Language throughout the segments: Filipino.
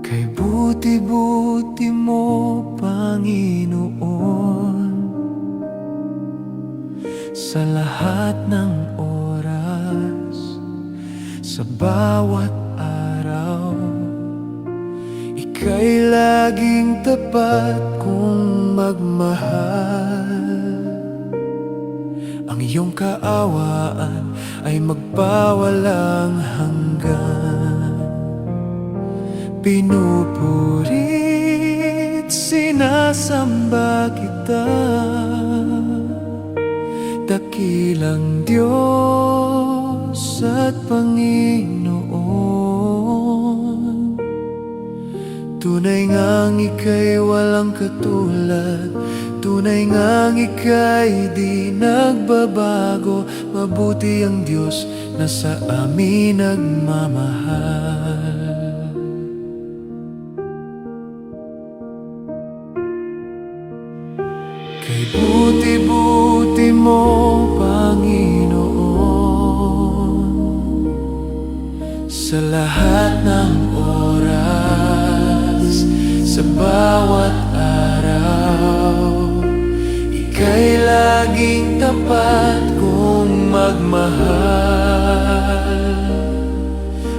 Kay buti-buti mo, Panginoon, sa lahat ng oras, sa bawat araw. Ika'y laging tapat kong magmahal. Ang iyong kaawaan ay magpawalang hanggan. Pinupurit, sinasamba kita, dakilang Diyos at Panginoon. Tunay ngang ika'y walang katulad, tunay ngang ika'y di nagbabago. Mabuti ang Diyos na sa amin nagmamahal. Kay buti-buti mo, Panginoon, sa lahat ng oras, sa bawat araw. Ika'y laging tapat kong magmahal.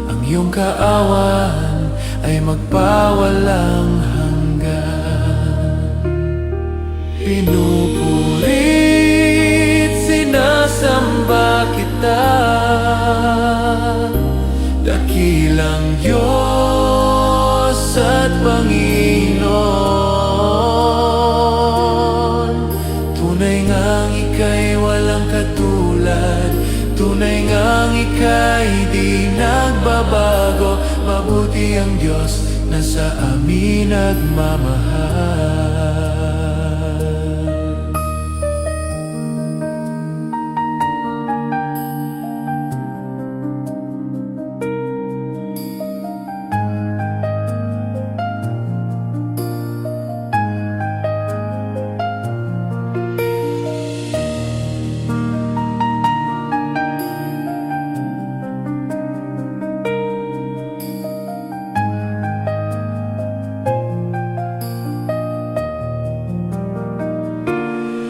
Ang iyong kaawaan ay magpawalang hanggan. Pinupurit, sinasamba kita, dakilang Diyos at Panginoon. Tunay ngang ika'y walang katulad, tunay ngang ika'y di nagbabago. Mabuti ang Diyos na sa amin nagmamahal.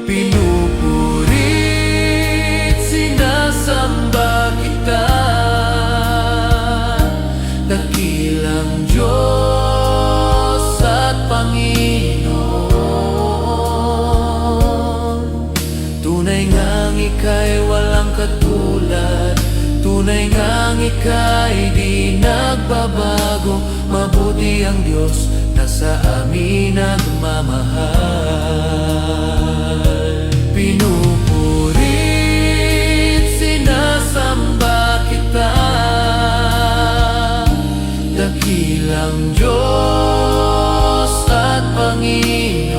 Pinupurit, sinasamba kita, dakilang Diyos at Panginoon. Tunay ngang ika'y walang katulad, tunay ngang ika'y di nagbabago. Mabuti ang Diyos na sa amin nagmamahal. Pinupurit, sinasamba kita, dakilang Diyos at Panginoon.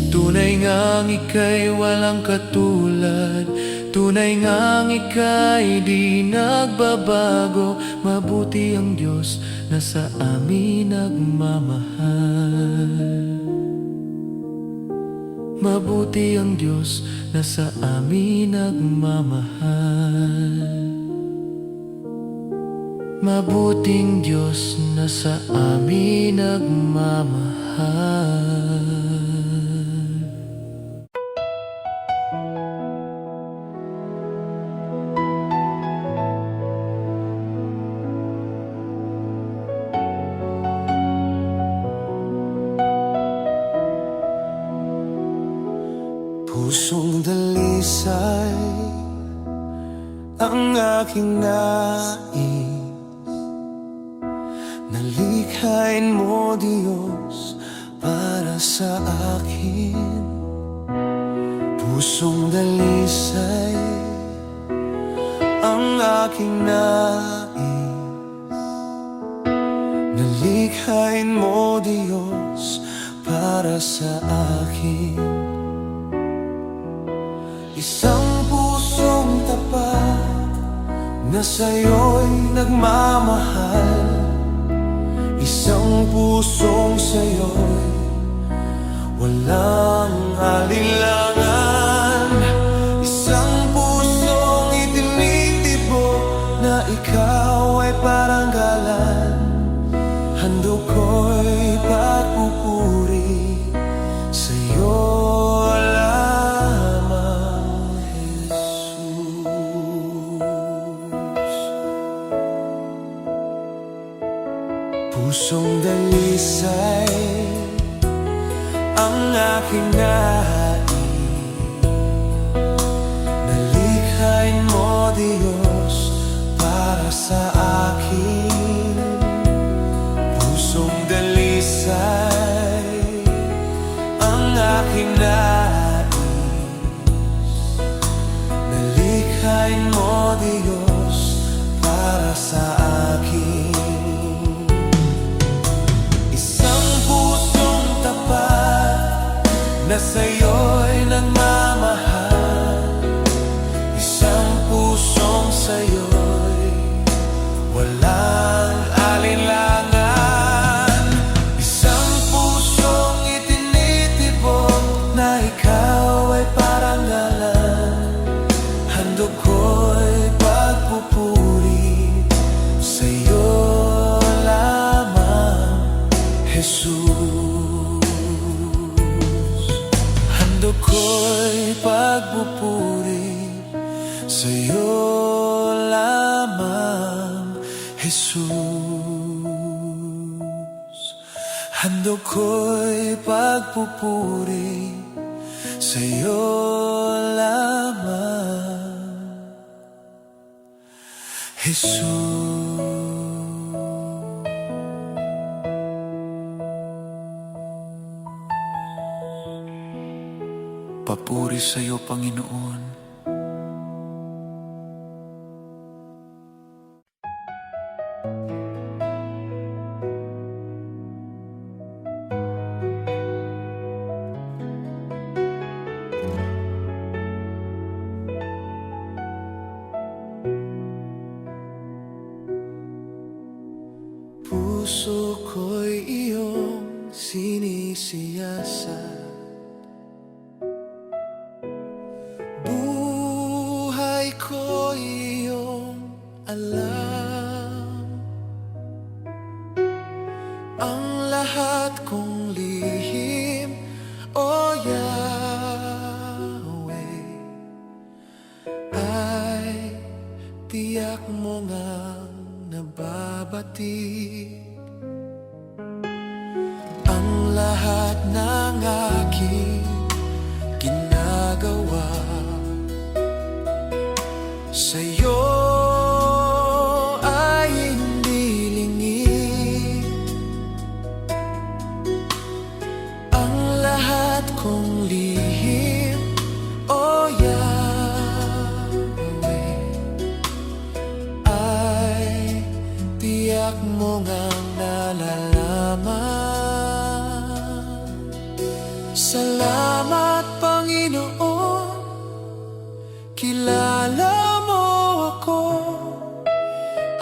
Tunay ngang ika'y walang katulad, tunay ngang ika'y di nagbabago. Mabuti ang Diyos na sa amin nagmamahal. Mabuti ang Diyos na sa amin nagmamahal. Mabuting Diyos na sa amin nagmamahal. Pusong dalisay ang aking nais, nalikhain mo Diyos para sa akin. Pusong dalisay ang aking nais, nalikhain mo Diyos para sa akin. Isang pusong tapat na sa'yo'y nagmamahal, isang pusong sa'yo'y walang alinlangan, isang pusong itinitibo na ikaw ay parangalan, handog ko'y pagpupuri sa'yo lamang, Jesus. Pusong dalisay ang aking nais, nalikhain mo, Diyos, para sa akin. Pusong dalisay ang aking nais, nalikhain mo, Diyos, para sa akin. Isang pusong tapat na sa'yo'y nagmamahal, isang pusong sa'yo'y walang alinlangan, isang pusong itinitibok na ikaw ay parangalan, handog ko'y pagpupuri sa'yo lamang, Jesus. Handog ko'y pagpupuri sa'yo lamang, Jesus. Handog ko'y pagpupuri sa'yo lamang, Jesus. Papuri sa'yo, Panginoon. Puso ko'y iyong sinisiyasat, buhay ko'y iyong alam, ang lahat kong lihim, O Yahweh, ay tiyak mo ngang nababatid. Ang lahat ng aking ginagawa sa'yo ay hindi lingid. Ang lahat kong lihim, O Yahweh, ay tiyak mo ngang nalalaman. Salamat, Panginoon, kilala mo ako.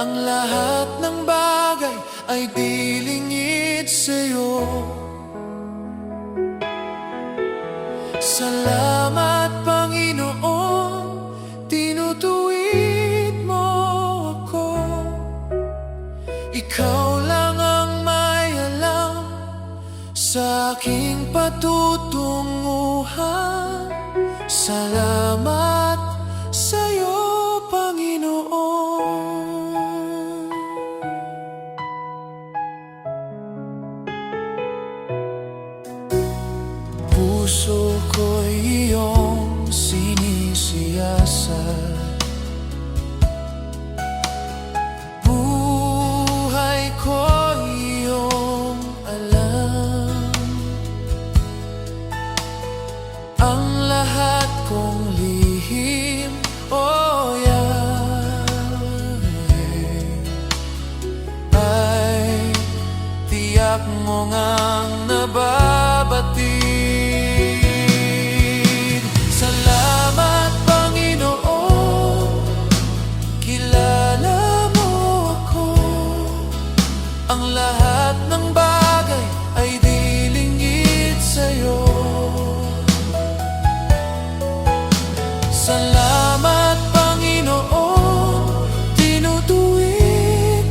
Ang lahat ng bagay ay di lingid sa'yo. Salamat, Panginoon, tinutuwid mo ako. Ikaw lang ang may alam sa aking patutunguhan. Salamat sa'yo, Panginoon. Puso ko'y iyong sinisiyasat, buhay ko'y iyong alam, ang lahat kong lihim, O Yahweh, ay tiyak mo ngang nababatid. Salamat, Panginoon, kilala mo ako. Ang lahat ng bagay ay di lingid sa'yo. Salamat, Panginoon, tinutuwid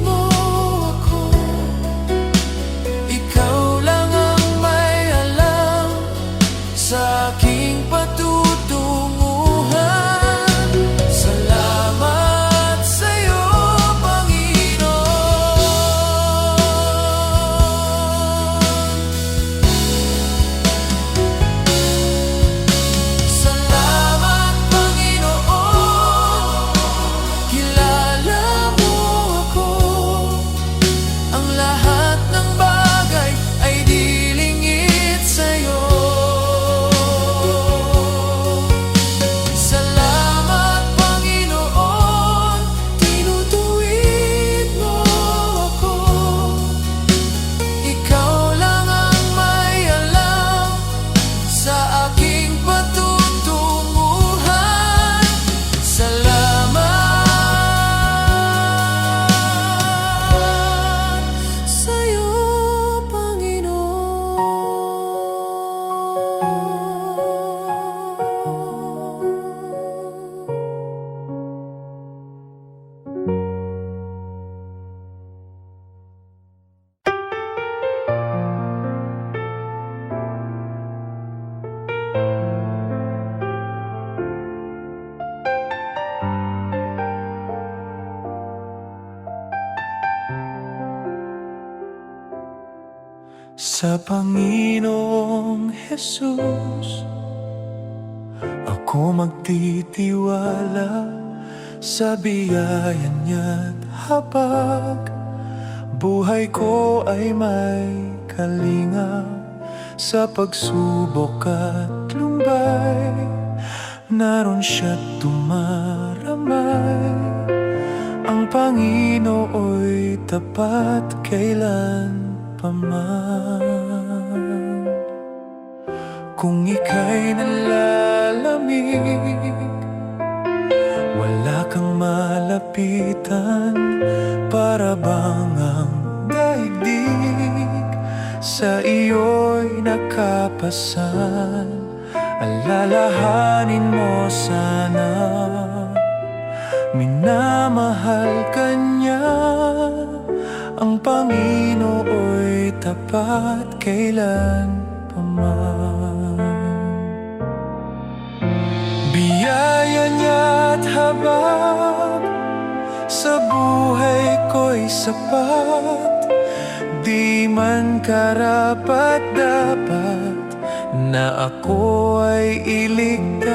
Sa Panginoong Jesus ako magtitiwala, sa biyaya niya't habag buhay ko ay may kalinga. Sa pagsubok at lumbay, naroon siya't tumaramay. Ang Panginoo'y tapat kailan paman. Kung ika'y nalalamig, wala kang malapitan, para bang ang daigdig sa iyo'y nakapasan. Alalahanin mo sana, minamahal ka niya. Ang Panginoo'y tapat kailan paman. Biyaya niya't habag sa buhay ko'y sapat. Di man karapat-dapat na ako ay iligtas.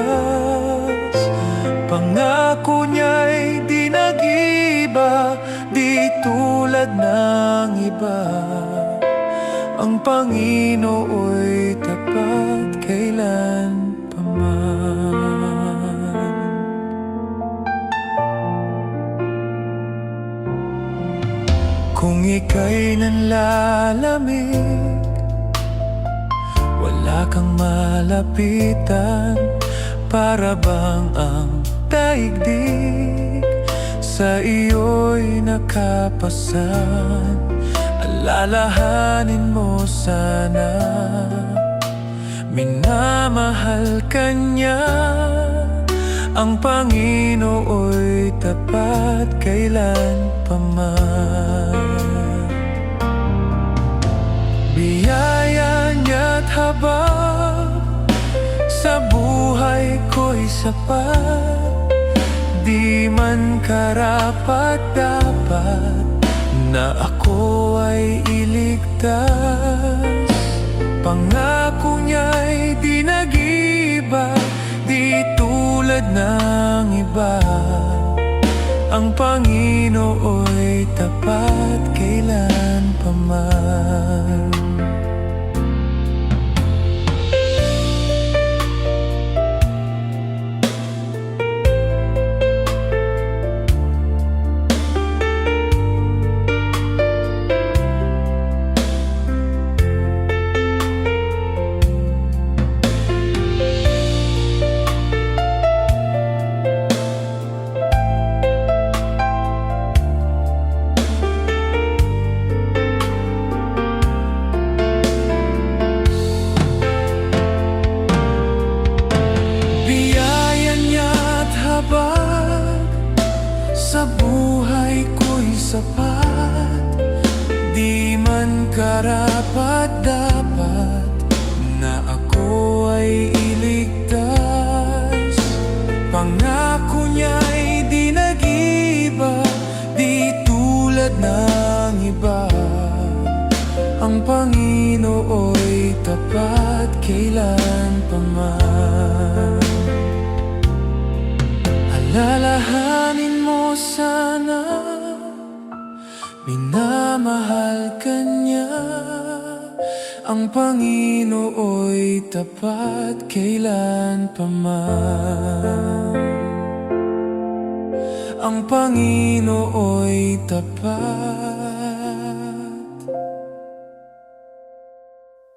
Pangako niya'y di nag-iba, di tulad ng iba. Ang Panginoo'y tapat kailan paman. Kung ika'y nanlalamig, wala kang malapitan, para bang ang daigdig sa iyo'y nakapasan. Alalahanin mo sana, minamahal ka niya. Ang Panginoo'y tapat kailan paman. Biyaya niya't habag sa buhay ko'y sapat. Di man karapat-dapat na ako ay iligtas. Pangako niya'y di nag-iba, di tulad ng iba. Ang Panginoo'y tapat kailan paman. Sa buhay ko'y sapat, di man karapat-dapat na ako ay iligtas. Pangako niya'y di nag-iba, di tulad ng iba. Ang Panginoo'y tapat kailan paman. Alalahanin mo sana, minamahal ka niya. Ang Panginoo'y tapat kailan paman. Ang Panginoo'y tapat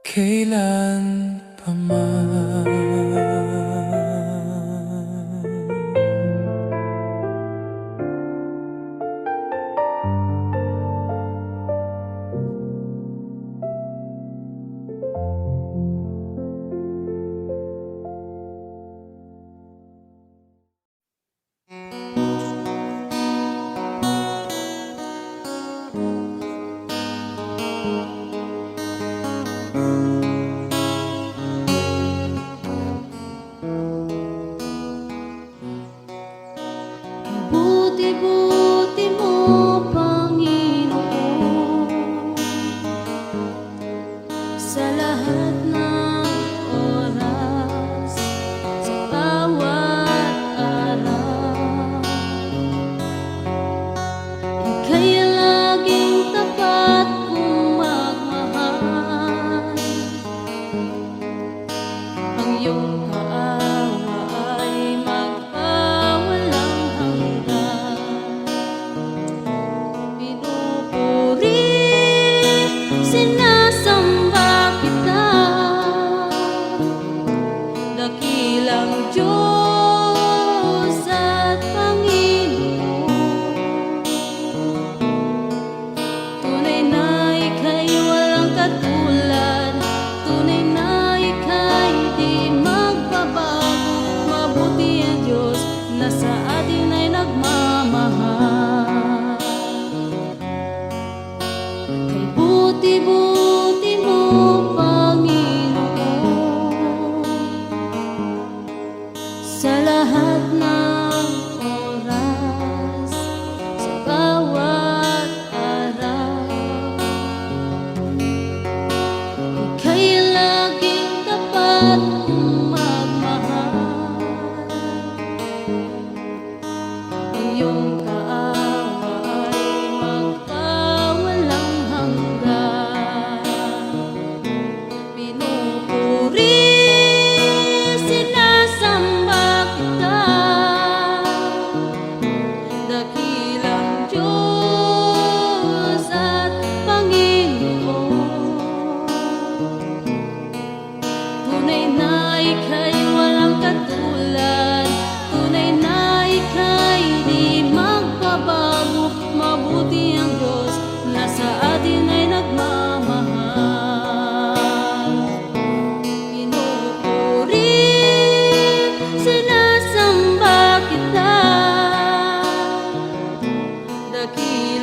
kailan paman. Buti-buti mo, Panginoon,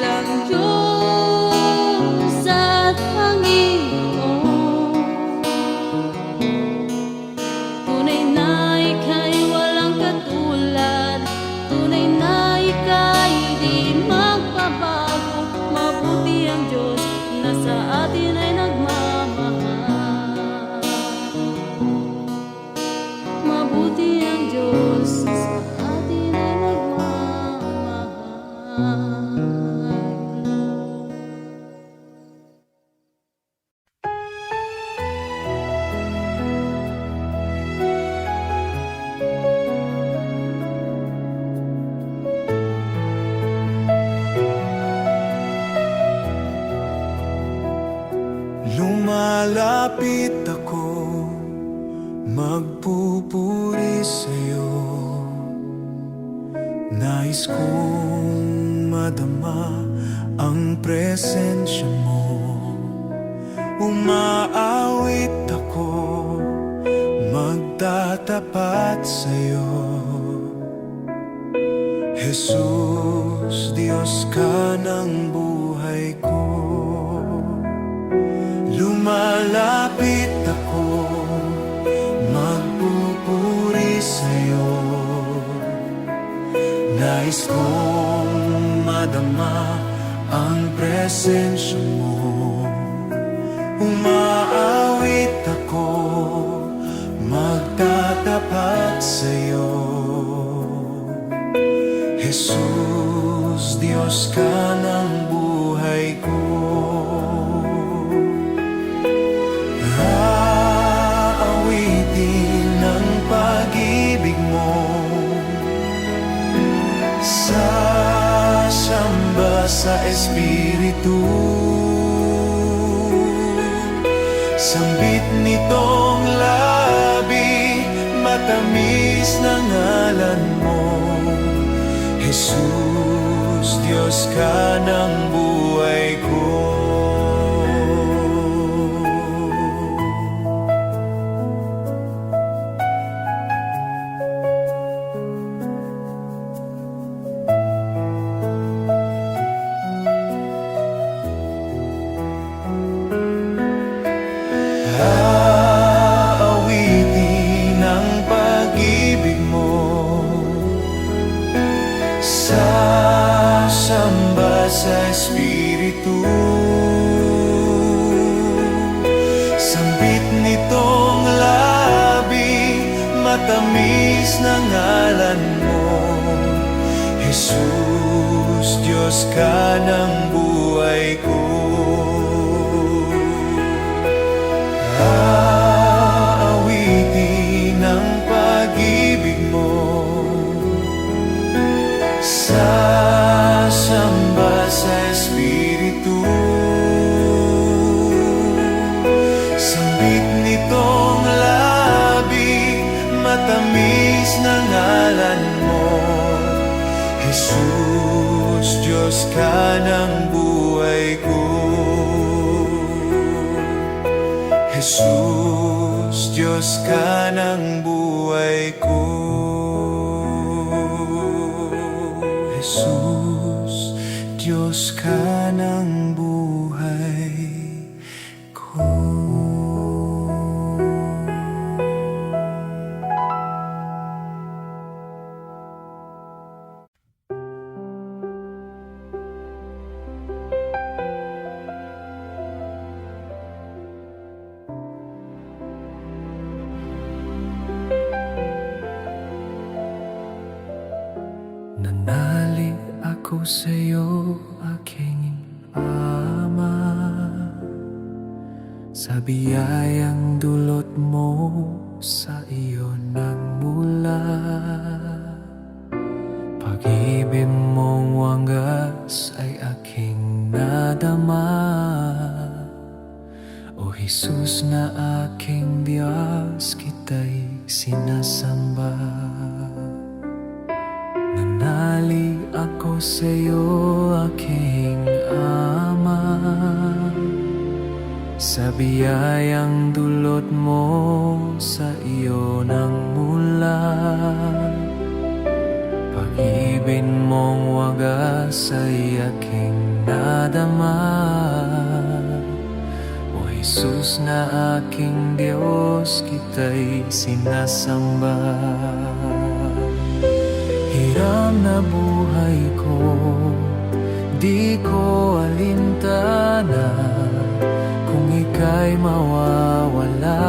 dakilang Diyos at Panginoon. Tunay na ika'y walang katulad, tunay na ika'y di magbabago. Mabuti ang Diyos na sa atin ay nagmamahal. Mabuti ang Diyos na sa atin ay nagmamahal. Lumalapit ako, magpupuri sa'yo. Nais kong madama ang presensya mo. Umaawit ako, magtatapat sa'yo. Jesus, Diyos ka ng buhay ko. Lumalapit ako, magpupuri sa'yo. Nais kong madama ang presensya mo. Umaawit ako, magtatapat sa'yo. Jesus, Diyos ka ng buhay ko. Aawitin ang pag-ibig mo, sasamba sa Espiritu. Sambit nitong labi, matamis na ngalan mo. Jesus, Diyos ka ng buhay ko. Aawitin ang pag-ibig mo, sasamba sa Espiritu. Sambit nitong labi, matamis na ngalan mo. Jesus, Diyos ka ng buhay ko. Aawitin ang pag-ibig mo, sasamba sa Espiritu. Sambit nitong labi, matamis na ngalan mo. Jesus, Diyos ka ng buhay ko. Jesus, Diyos ka ng buhay ko. Jesus, Diyos ka ng buhay ko. Nanali ako sa'yo, aking Ama, sa biyayang dulot mo sa iyo nagmula. Pag-ibig mong wagas ay aking nadama. O Jesus na aking Diyos, kita'y sinasamba. Nanali ako sa'yo, aking Ama, sa biyayang dulot mo sa iyo nagmula. Pag-ibig mong wagas ay aking nadama. O Jesus na aking Diyos, kita'y sinasamba. Hiram na buhay ko, di ko alintana. Kung ika'y mawawala,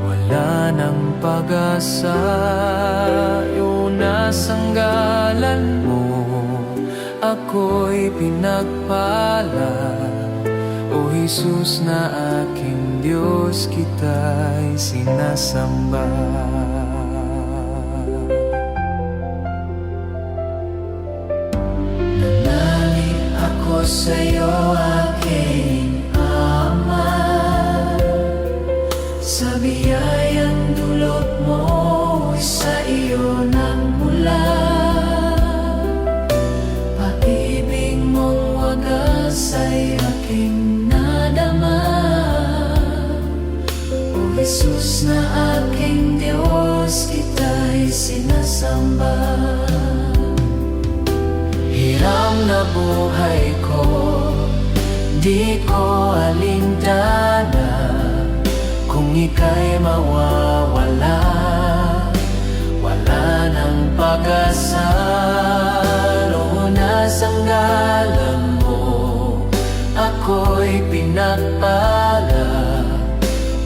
wala nang pag-asa. Iunasanggalan mo, ako'y pinagpala. O Jesus na aking Diyos, kita'y sinasamba. Nanalig ako sa'yo, aking Ama, sa biyayang dulot mo, sa iyo nagmula. Pag-ibig mong wagas ay aking nadama. O Jesus na aking Diyos, kita'y sinasamba. Hiram na buhay ko, di ko alintana. Kung ika'y mawawala, wala nang pag-asa. Noon nasanggalan mo, ako'y pinagpala.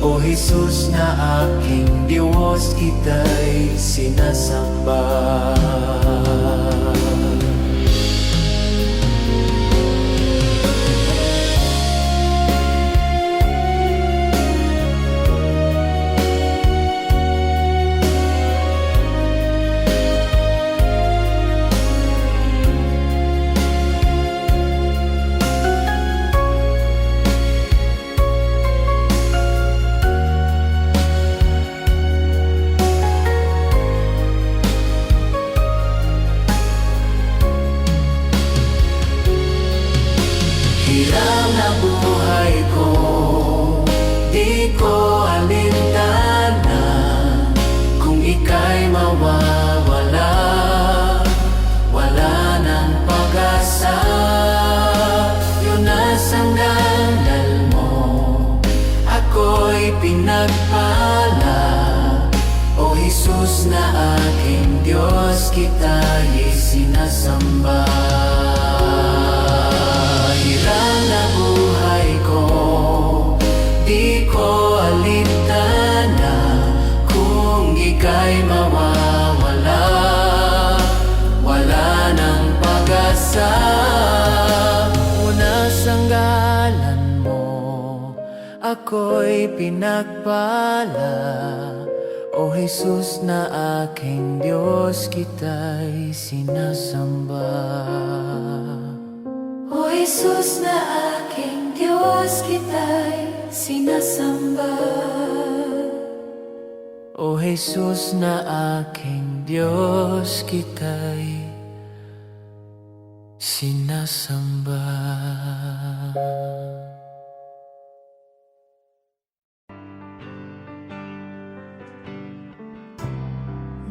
O Jesus na aking Diyos, kita'y sinasamba. Hiram na buhay ko, di ko alintana. Kung ika'y mawawala, wala nang pag-asa. Yun nasanggalan mo, ako'y pinagpala. O Jesus na aking Diyos, kita'y sinasamba. Hiram na buhay ko, di ko alintana. Kung ika'y mawawala, wala nang pag-asa. Una sanggalan mo, ako'y pinagpala. O Jesus na aking Diyos, kita'y sinasamba. O Jesus na aking Diyos, kita'y sinasamba. O Jesus na aking Diyos, kita'y sinasamba.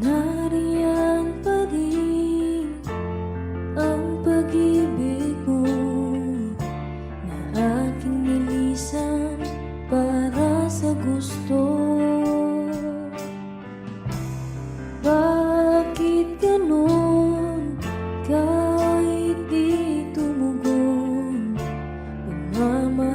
Nariyan pa din ang pag-ibig mo na aking nilisan para sa gusto. Bakit ganon kahit di tumugon? Pagmamahal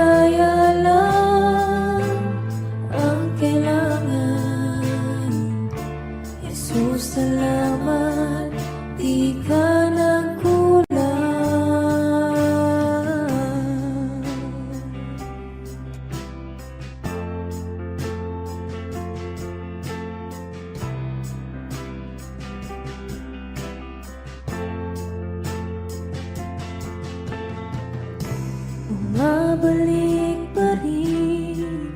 paglaya lang ang kailangan. Jesus, salamat, di ka nagkulang. Bumabalik pa rin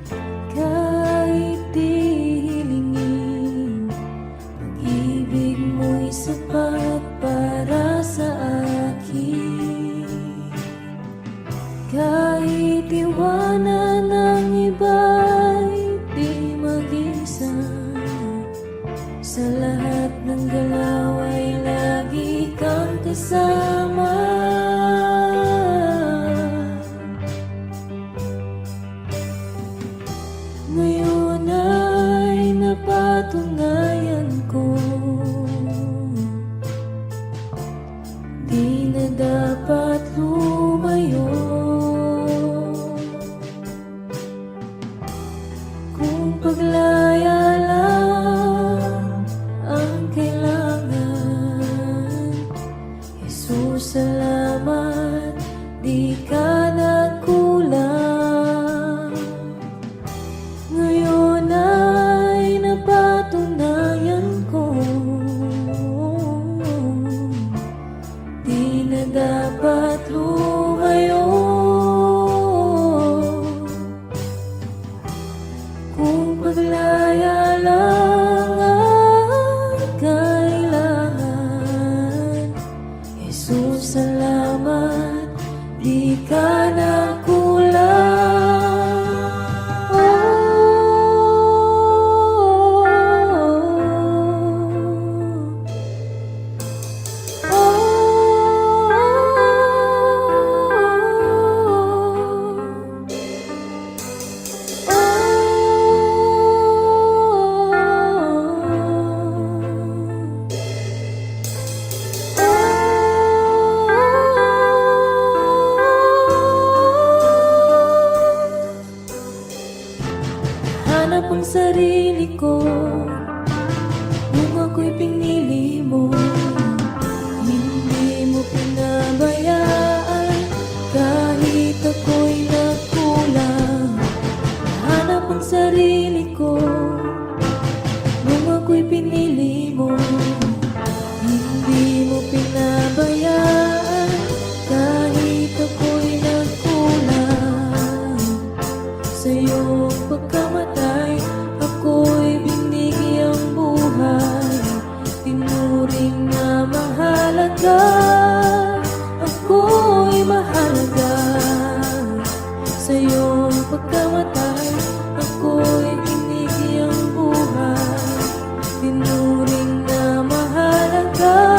kahit di hilingin. Pag-ibig mo'y sapat para sa akin. Kahit iwanan ng iba'y di mag-isa, sa lahat ng galaw ay lagi kang kasama. Ngayon ay napatunayan ko, di na dapat lumayo. Kung paglaya lang ang kailangan, Jesus, salamat, di ka nagkulang. Ngayon ay napatunayan ko, di na dapat lumayo. Kung paglaya lang ang kailangan, Jesus, salamat, di ka nagkulang. Hanap ang sarili ko nung ako'y pinili mo. Hindi mo pinabayaan kahit ako'y nagkulang. Hanap ang sarili ko nung ako'y pinili mo. Hindi mo pinabayaan kahit ako'y nagkulang. Sa iyong pagkamatay, ako'y binigyang buhay. Tinuring na mahalaga, ako'y mahalaga. Sa iyong pagkamatay, ako'y binigyang buhay. Tinuring na mahalaga,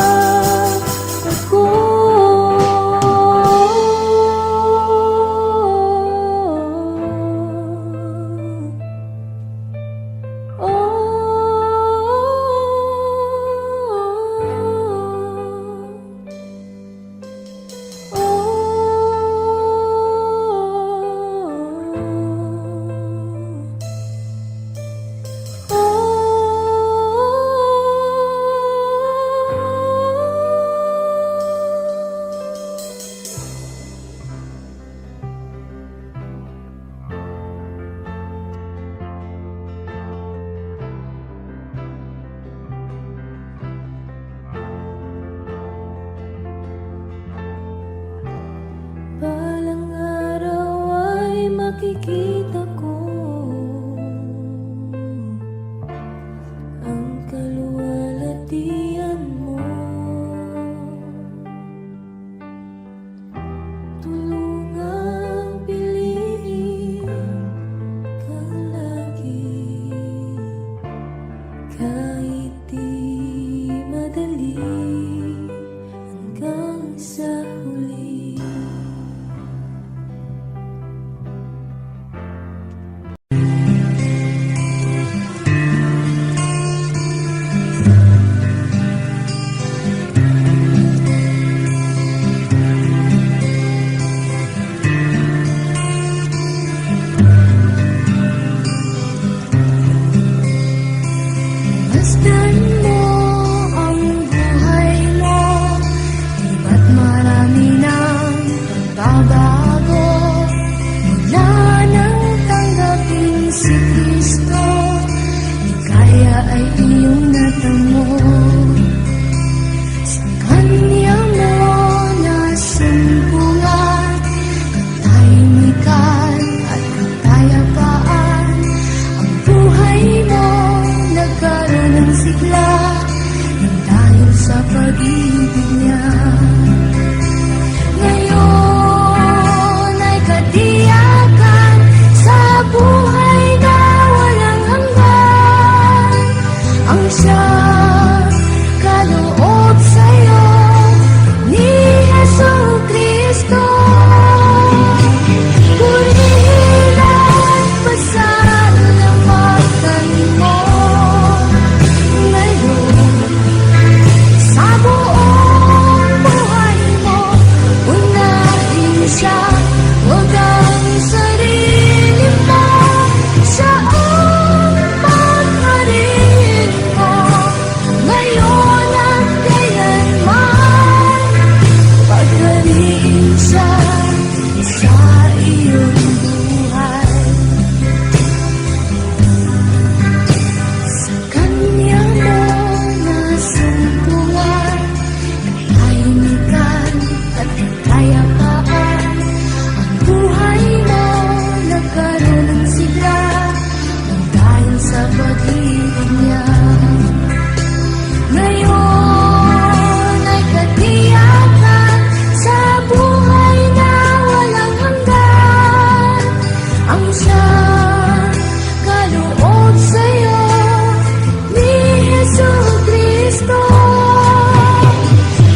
si Kristo, ligaya ay iyong natamo. Sa Kanya mo nasumpungan, katahimikan at kapayapaan. Ang buhay mo nagkaroon ng sigla, nang dahil sa pag-ibig niya. Ngayon ay katiyakan sa buhay na walang hanggan. Ang siyang kaloob sa'yo ni Jesucristo. Purihin at pasalamatan mo ngayon sa buong buhay mo. Unahin siya, huwag ang sarili mo. Siya ang pagharin mo ngayon at kailanman. Paghariin siya sa iyong buhay. Sa Kanya mo nasumpungan, katahimikan at kapayapaan. Ang buhay mo nagkaroon ng sigla, nang dahil sa pag-ibig niya. Ngayon ay katiyakan sa buhay na walang hanggan. Ang siyang kaloob sa'yo ni Jesucristo.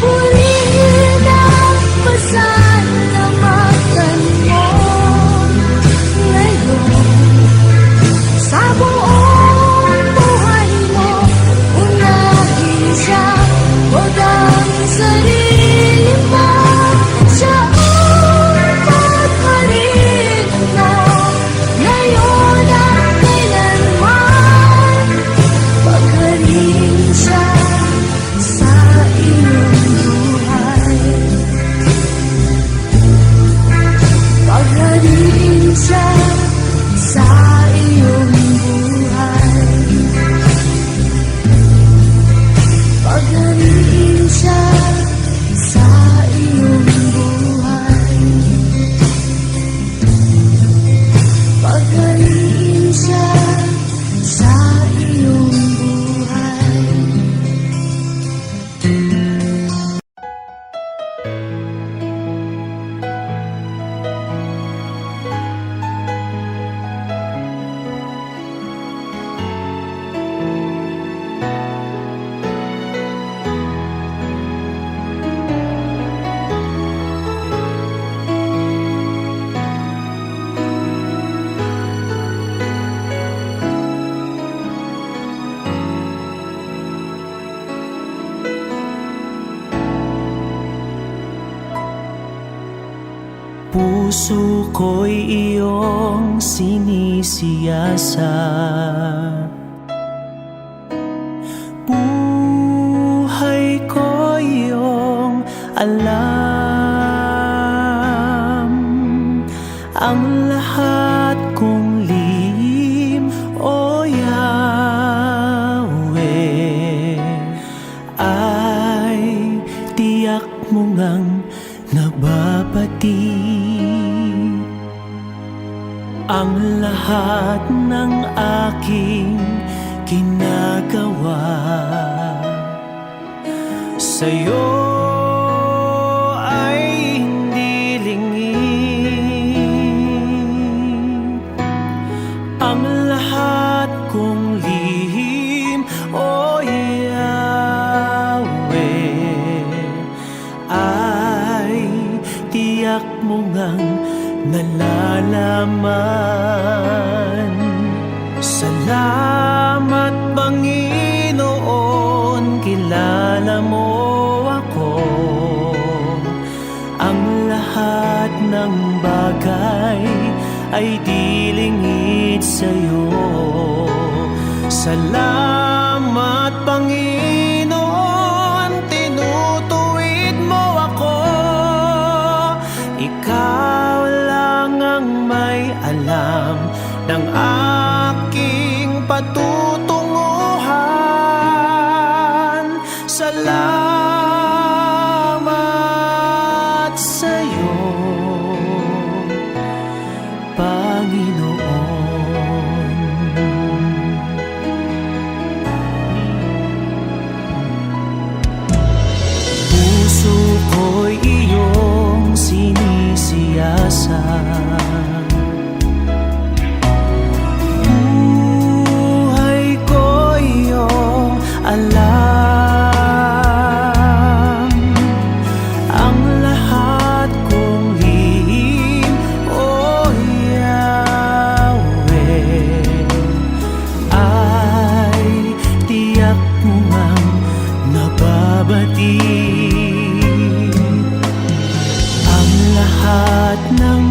Purihin at pasalamatan mo ngayon sa buong buhay mo. Unahin siya, huwag ang sarili mo. Siya ang pagharin mo ngayon at kailanman. Paghariin siya sa iyong buhay. Paghariin siya sa iyong buhay. Paghariin siya sa iyong buhay. Paghariin siya sa iyong buhay. Puso ko'y iyong sinisiyasat. Buhay ko iyong alam. Ang lahat kong lihim, O Yahweh, ay tiyak mo ngang nababati. Ang lahat ng aking ginagawa sa'yo ay hindi lingid. Ang lahat kong lihim, O Yahweh, ay tiyak mo ngang nalalaman. Salamat, Panginoon, kilala mo ako. Ang lahat ng bagay ay di lingid sa'yo. Salamat, Panginoon, tinutuwid mo ako. Ikaw lang ang may alam alam ng aking patutunguhan. Salamat sa'yo, Panginoon. Puso ko'y iyong sinisiyasat, buhay ko'y iyong alam. Ang lahat kong lihim, O Yahweh, ay tiyak mo ngang nababatid. Ang lahat ng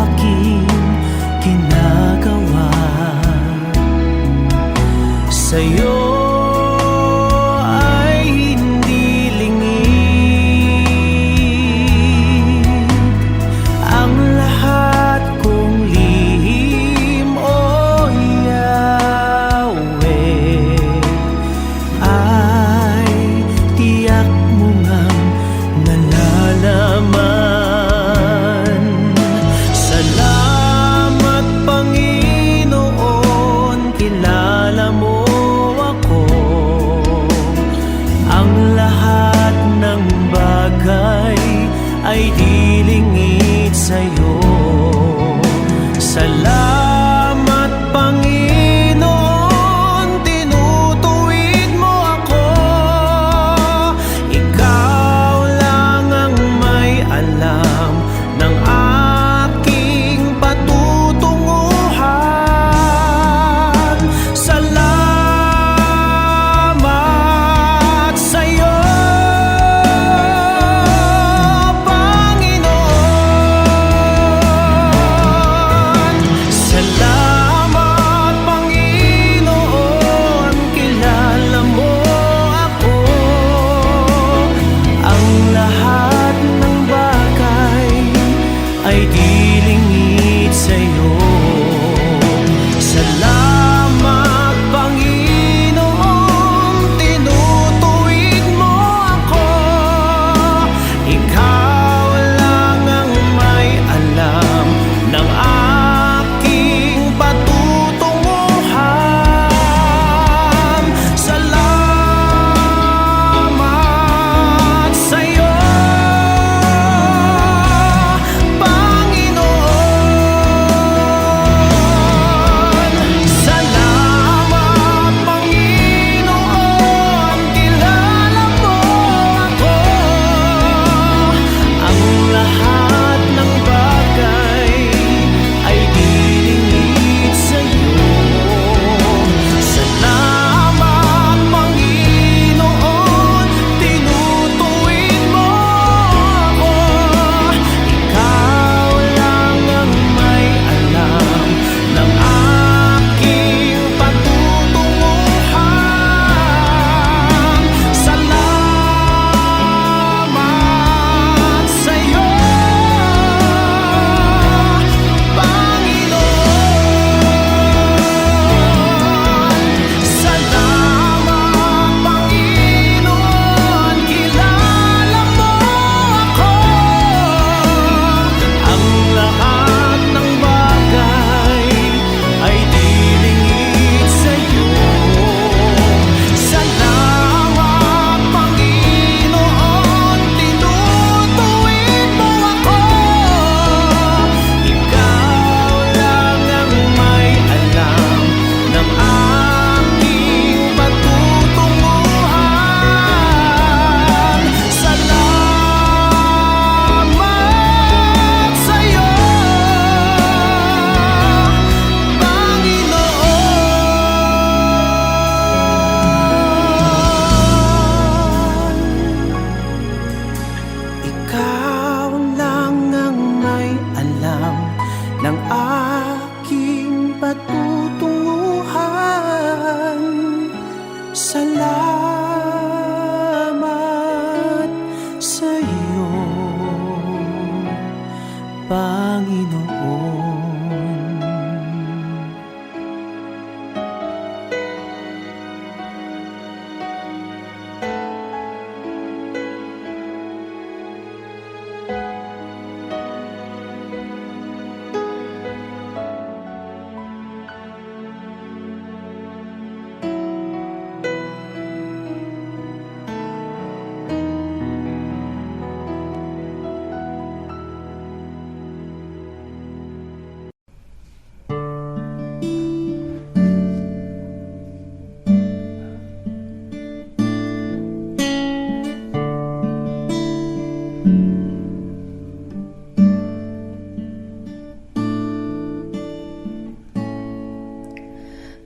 aking ginagawa sa'yo ay hindi lingid. Ang lahat kong lihim, O Yahweh, ay tiyak mo ngang nalalaman. Salamat, Panginoon, kilala mo ako. Ang lahat ng bagay ay di lingid sa'yo. Salamat, Panginoon, tinutuwid mo ako. Ikaw lang ang may alam ng aking patutunguhan. Salamat sa'yo, Panginoon.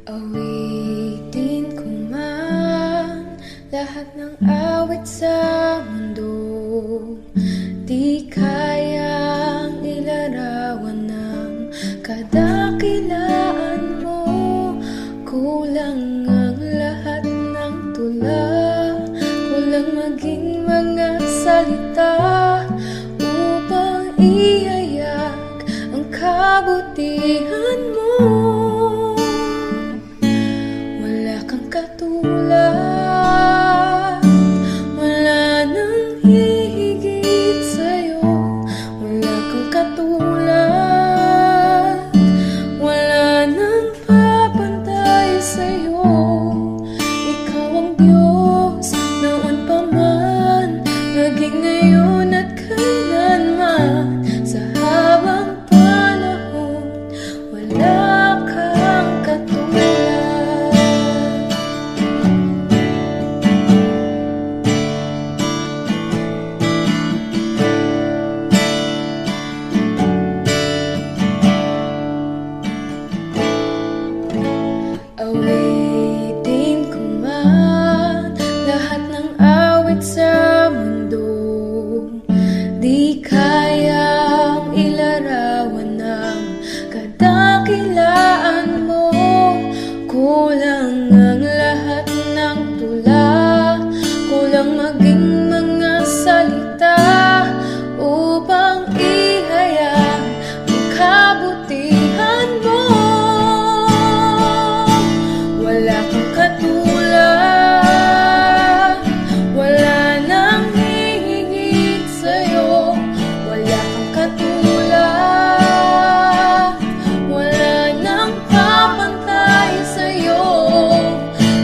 Awitin ko man lahat ng awit sa mundo, di kayang ilarawan ng kadakilaan mo. Kulang ang lahat ng tula, kulang maging mga salita upang ihayag ang kabutihan mo. Wala kang katulad, wala nang hihigit sa'yo. Wala kang katulad, wala nang papantay sa'yo. Ikaw ang Diyos, noon pa man, maging ngayon at kailanman. Sa habang panahon, wala kang katulad. Awitin ko man lahat ng awit sa mundo, di kayang ilarawan ng kadakilaan mo. Kulang ang lahat ng tula, kulang maging mga salita upang ihayag ang kabutihan mo. Wala kang katulad, wala nang hihigit sa'yo. Wala kang katulad, wala nang papantay sa'yo.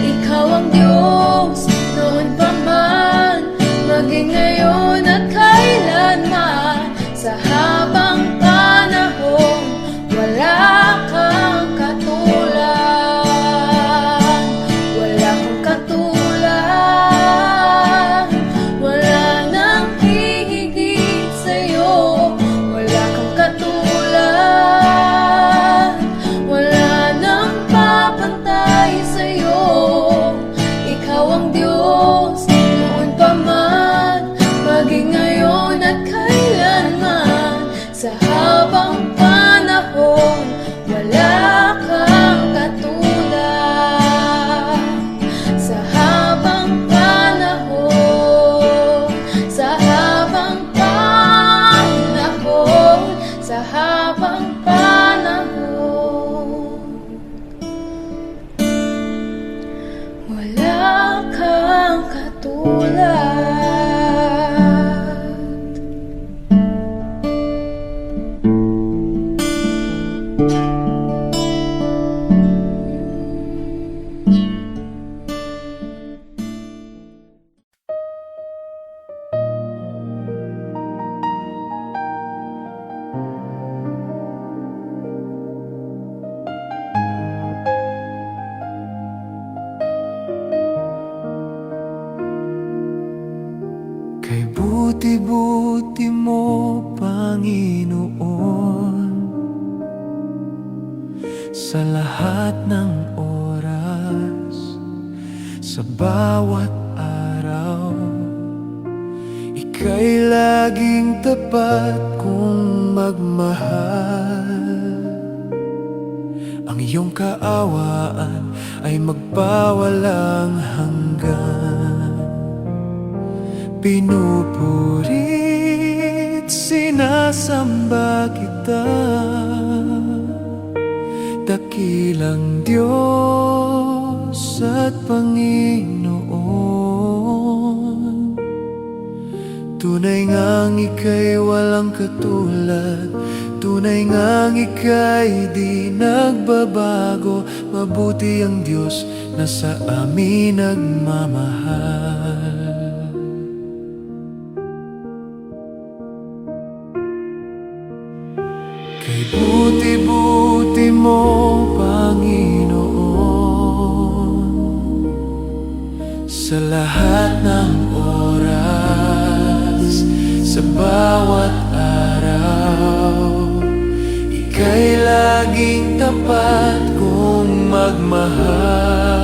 Ikaw ang Diyos, noon pa man, maging ngayon at kailanman. Sa habang panahon, wala kang katulad. Wala kang katulad, wala nang hihigit sa'yo. Wala kang katulad, wala nang papantay sa'yo. Ikaw ang Diyos, noon pa man, maging ngayon at kailanman. Sa habang panahon, wala kang katulad. Sa habang panahon, sa habang panahon, sa habang panahon, wala kang katulad. Kay buti-buti mo, Panginoon, sa lahat ng oras, sa bawat araw. Ika'y laging tapat kong magmahal. Ang iyong kaawaan ay magpawalang hanggan. Pinupurit, sinasamba kita, dakilang Diyos at Panginoon. Tunay ngang ika'y walang katulad, tunay ngang ika'y di nagbabago. Mabuti ang Diyos na sa amin nagmamahal. Kay buti-buti mo, Panginoon, sa lahat ng oras, sa bawat araw. Ika'y laging tapat kung pagmahal.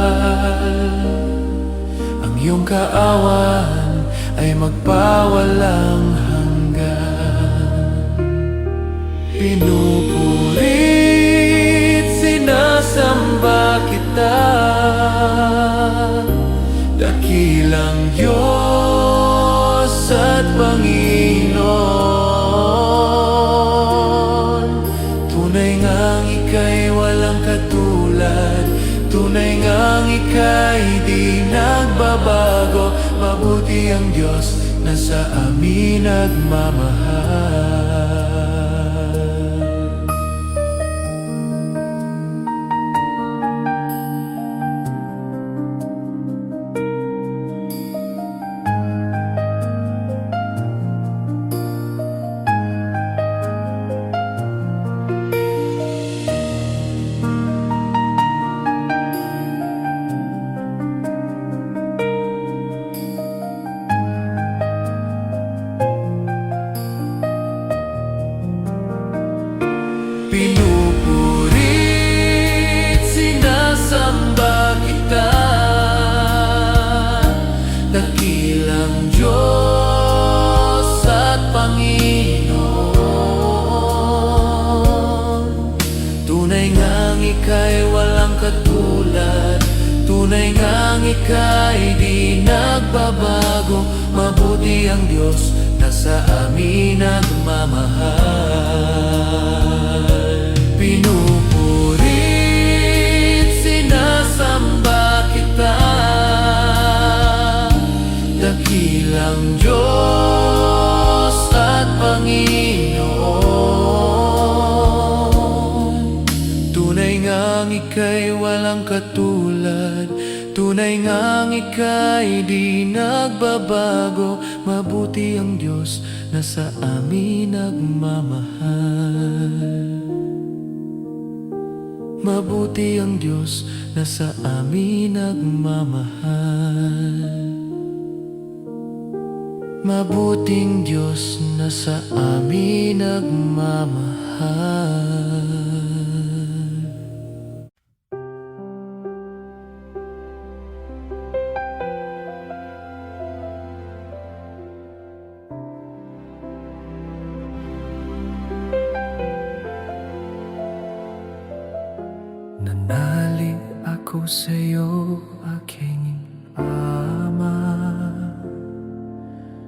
Ang iyong kaawan ay magpawalang hanggan. Pinupurit, sinasamba kita, dakilang Diyos at Panginoon. Tunay ngang ika'y walang katulad, tunay ngang ika'y di nagbabago. Mabuti ang Diyos na sa amin nagmamahal. Pinupurit, sinasamba kita, dakilang Diyos at Panginoon. Tunay ngang ika'y walang katulad, tunay ngang ika'y di nagbabago. Mabuti ang Diyos na sa amin nagmamahal. Pinupurit, sinasamba kita, dakilang Diyos at Panginoon. Tunay ngang ika'y walang katulad, tunay ngang ika'y di nagbabago. Mabuti ang Diyos na sa amin nagmamahal. Mabuti ang Diyos na sa amin nagmamahal. Mabuting Diyos na sa amin nagmamahal. Nanali ako sa'yo, aking Ama,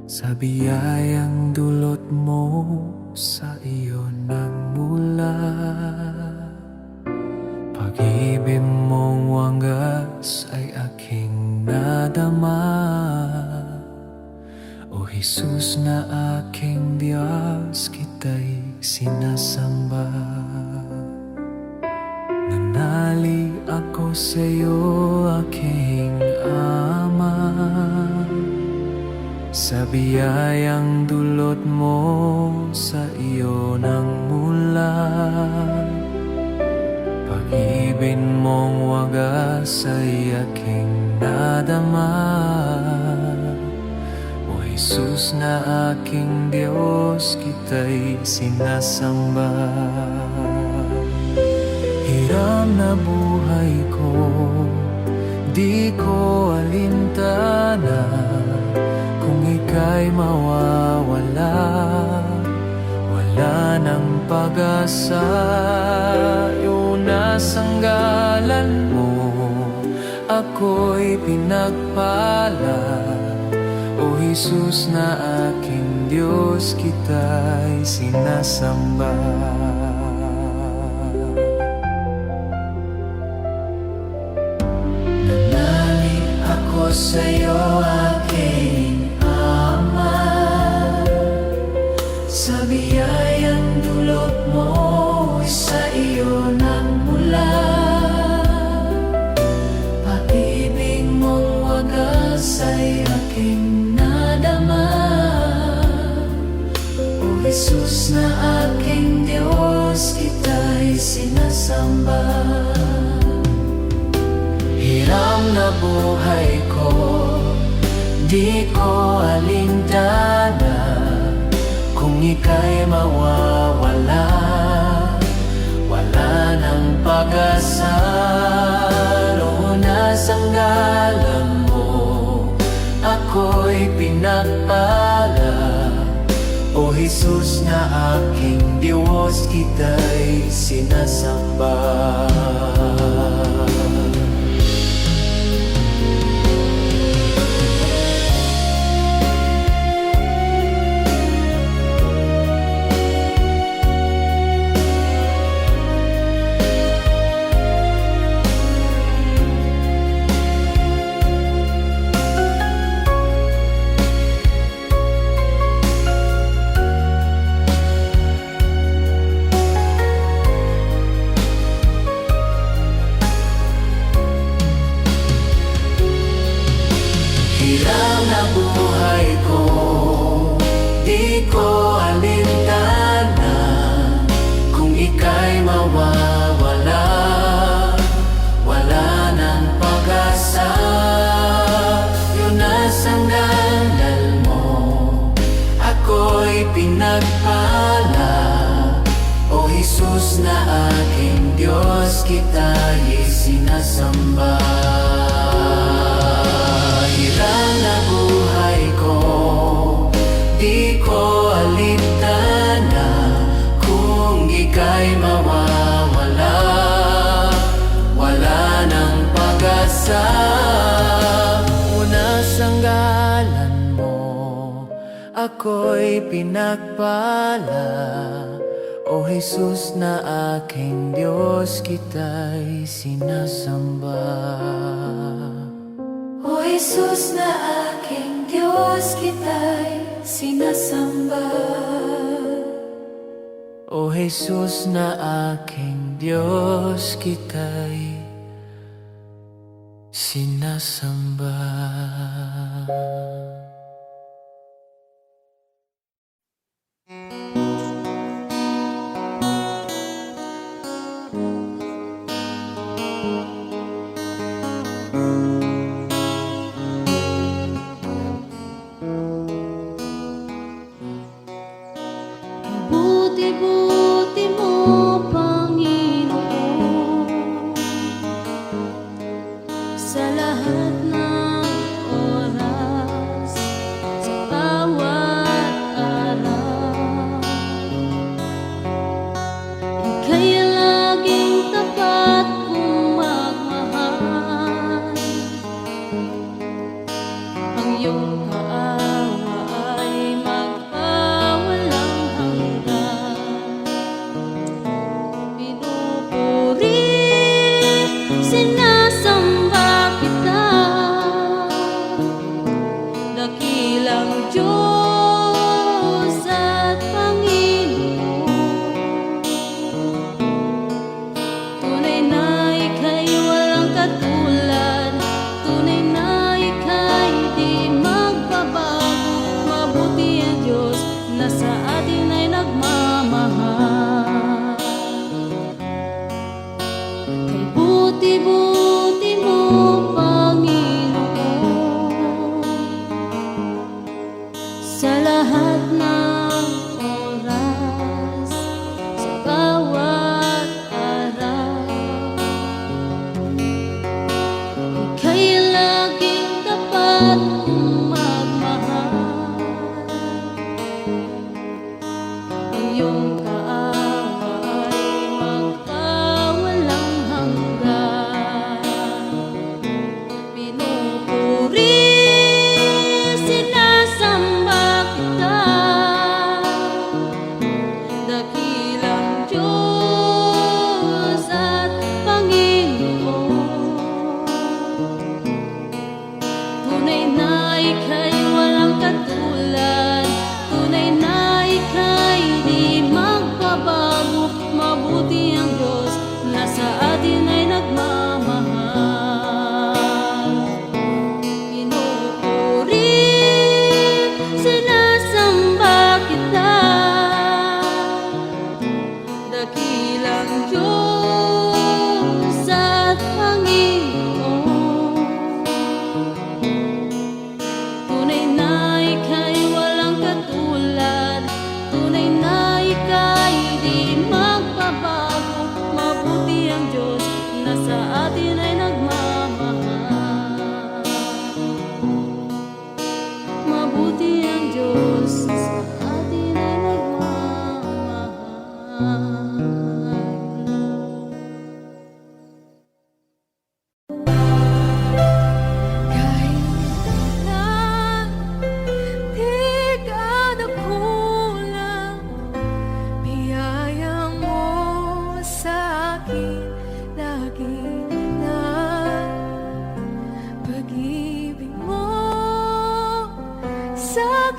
sa biyayang dulot mo sa iyo nagmula. Pag-ibig mong wagas ay aking nadama. O Jesus na aking Diyos, kita'y sinasamba. Nanali ako sa'yo, aking Ama, sa biyayang dulot mo sa iyo nagmula. Pag-ibig mong wagas ay aking nadama. O Jesus na aking Diyos, kita'y sinasamba. Hiram na buhay ko, di ko alintana, kung ika'y mawawala, wala nang pag-asa. Iunasanggalan mo, ako'y pinagpala. O Jesus na aking Diyos, kita'y sinasamba. Sa'yo, aking Ama, sa biyayang dulot mo sa iyo nagmula. Pag-ibig mong wagas ay aking nadama. O Jesus na aking Diyos, kita'y sinasamba. Hiram na buhay ko, di ko alintana, kung ika'y mawawala, wala nang pag-asa. Jesus na aking Diyos, kita'y sinasamba. Hirap na buhay ko, di ko alintana. Kung ika'y mawawala, wala nang pag-asa. Yun na sandal mo, ako'y pinagpala. O Jesus na aking Diyos, kita'y sinasamba. Hirap na buhay ko, di ko alintana. Kung ika'y mawawala, wala nang pag-asa. Una sanggalan mo, ako'y pinagpala. O Jesus na aking Diyos, kita'y sinasamba. O Jesus na aking Diyos, kita'y sinasamba. O Jesus na aking Diyos, kita'y sinasamba. Buti-buti mo, Panginoon, sa lahat ng oras.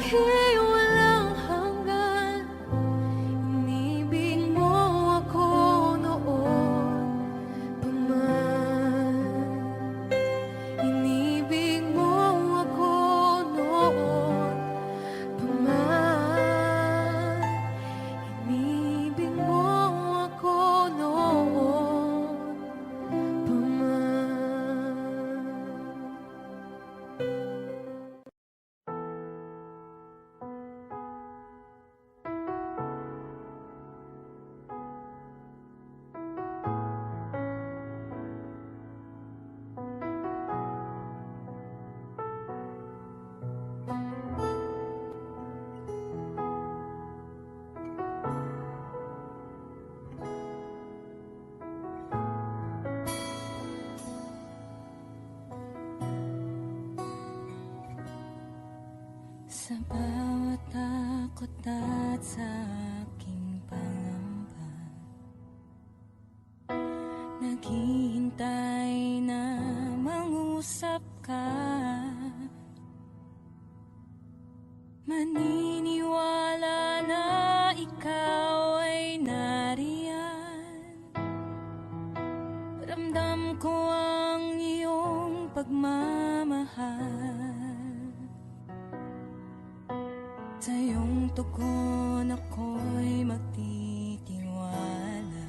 ika'y walang hanggan. Inibig mo ako noon pa man. Inibig mo ako noon pa man. Inibig mo ako noon pa man. Sa bawat takot at sa aking pangamba, naghihintay na mangusap ka. Maniniwala na ikaw ay nariyan. Ramdam ko ang iyong pagmamahal. Sa iyong tugon ako'y magtitiwala.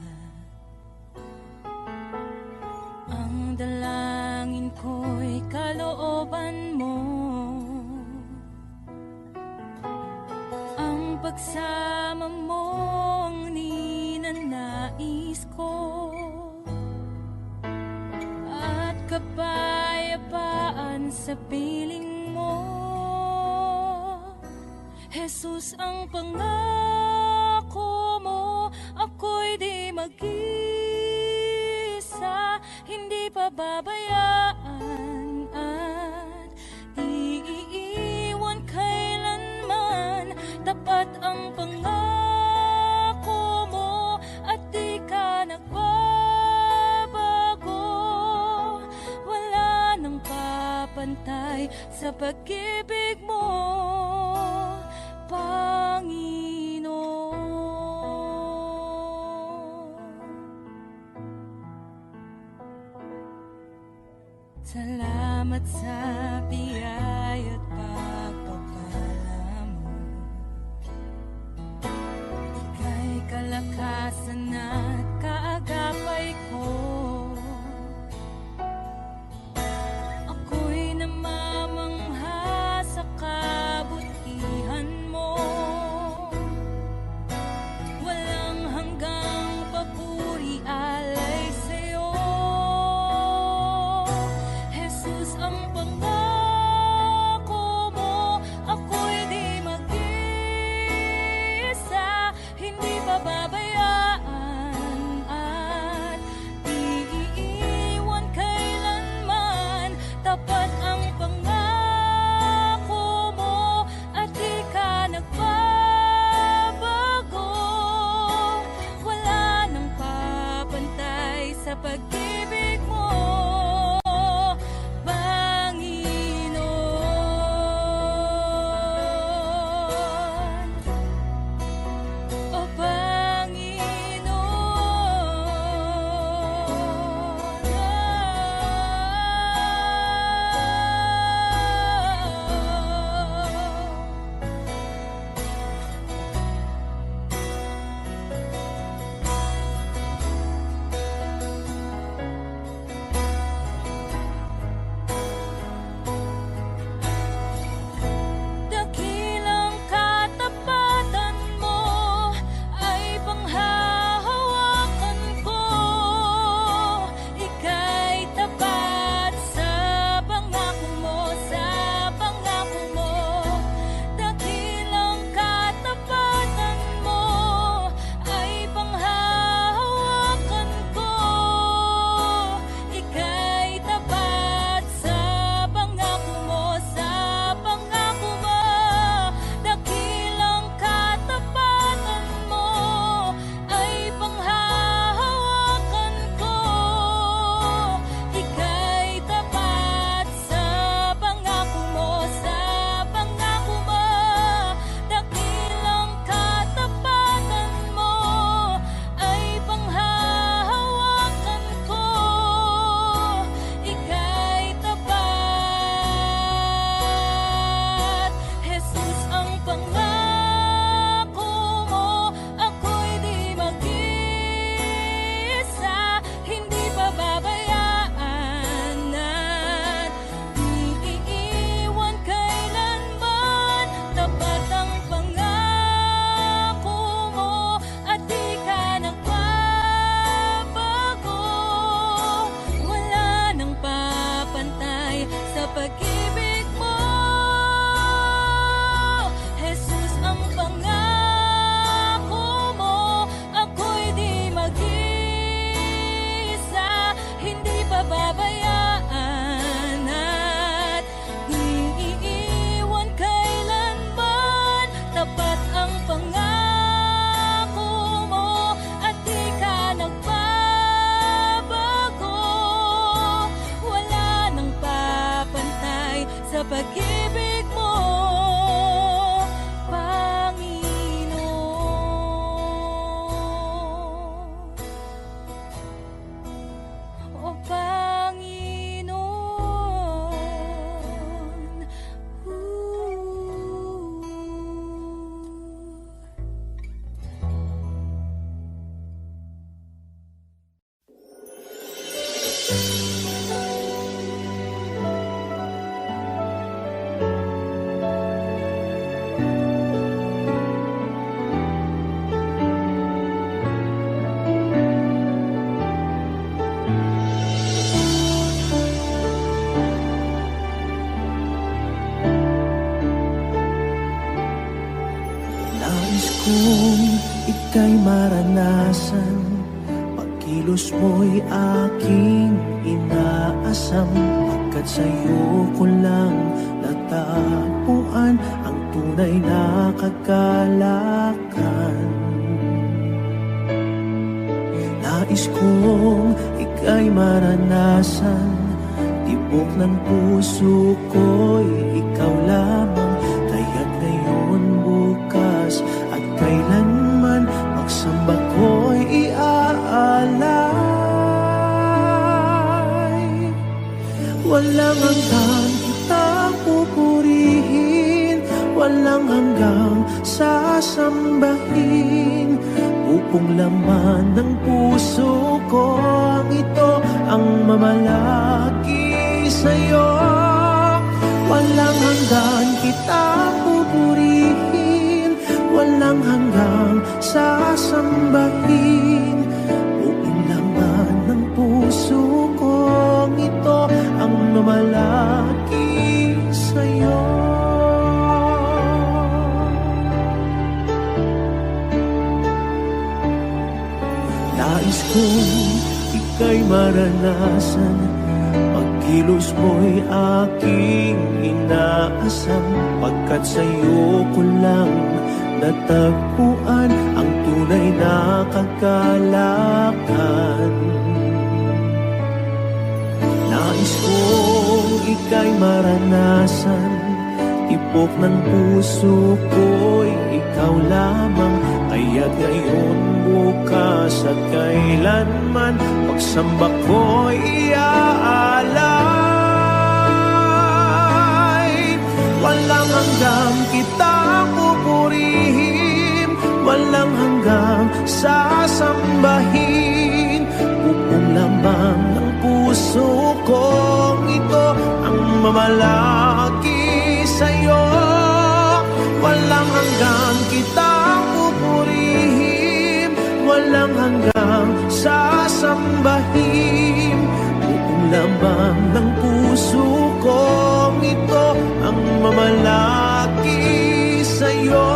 Ang dalangin ko'y kalooban mo. Ang pagsama mo ang ninanais ko. At kapayapaan sa piling mo. Jesus, ang pangako mo, ako'y di mag-isa, hindi pababayaan at di iiwan kailanman. Tapat ang pangako mo at di ka nagbabago. Wala nang papantay sa pag-ibig mo, Panginoon. Salamat sa biyaya at pagpapala mo. Ika'y kalakasan at kaagapay ko. Ako'y namamangha sa kabutihan mo. Walang hanggang papuri alay sa'yo. Jesus, ang pangako ika'y maranasan, pagkilos mo'y aking inaasam, pagkat sa'yo ko lang natagpuan ang tunay na kagalakan. Nais kong ika'y maranasan, tibok ng puso ko'y ikaw lamang, kaya't ngayon, bukas at kailanman, magsamba ko'y iaalay. Walang hanggang kitang pupurihin, walang hanggang sasambahin, upong laman ng puso ko ang ito ang mamalaki sa'yo. Walang hanggan kitang pupurihin, walang hanggang sasambahin, upong laman ng puso ko ang ito ang mamalaki sa'yo. Nais kong ika'y maranasan, pagkilos mo'y aking inaasam, pagkat sa'yo ko lang natagpuan ang tunay na kagalakan. Nais kong ika'y maranasan, tibok ng puso ko'y ikaw lamang, kaya't ngayon, bukas at kailanman, pagsamba ko'y iaalay. Walang hanggang kitang pupurihin, walang hanggang sasambahin, upong lamang ng puso kong ito ang mamalaki sa'yo. Walang hanggang kitang pupurihin, walang hanggang sasambahin, upong lamang ng puso kong ito ang mamalaki sa'yo.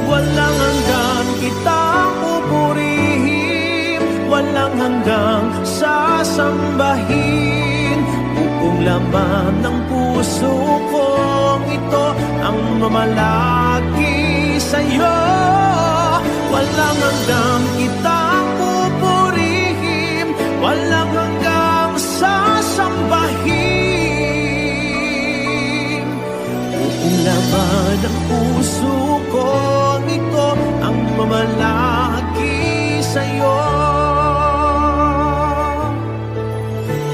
Walang hanggang kitang pupurihin, walang hanggang sasambahin, upong laman ng puso kong ito ang mamalaki sa'yo. Walang hanggang kitang pupurihin, walang hanggang sasambahin, upong laman ng puso ko ito ang mamalaki sa'yo.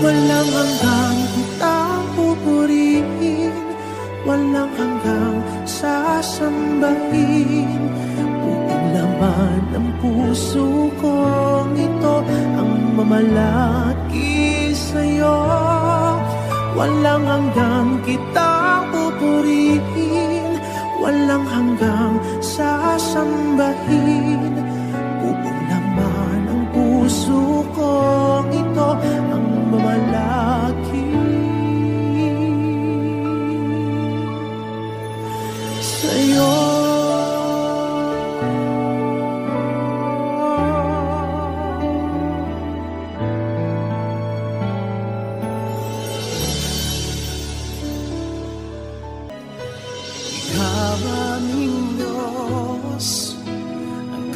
Walang hanggang kitang pupurihin, walang hanggang sasambahin, upong laman ng puso kong ito ang mamalaki sa'yo. Walang hanggang kitang pupurihin, walang hanggang sasambahin, upong laman ng puso kong ito ang mamalaki sa'yo. Ikaw aming Diyos, ang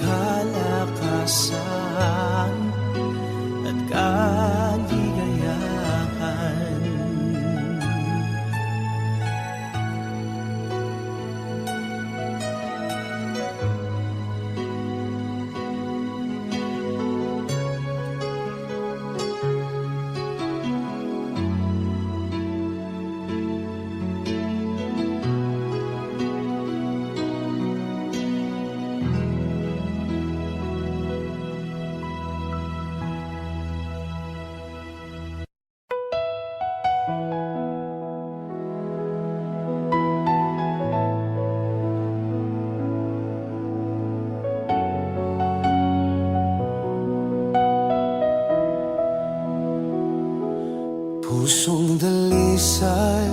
Pusong dalisay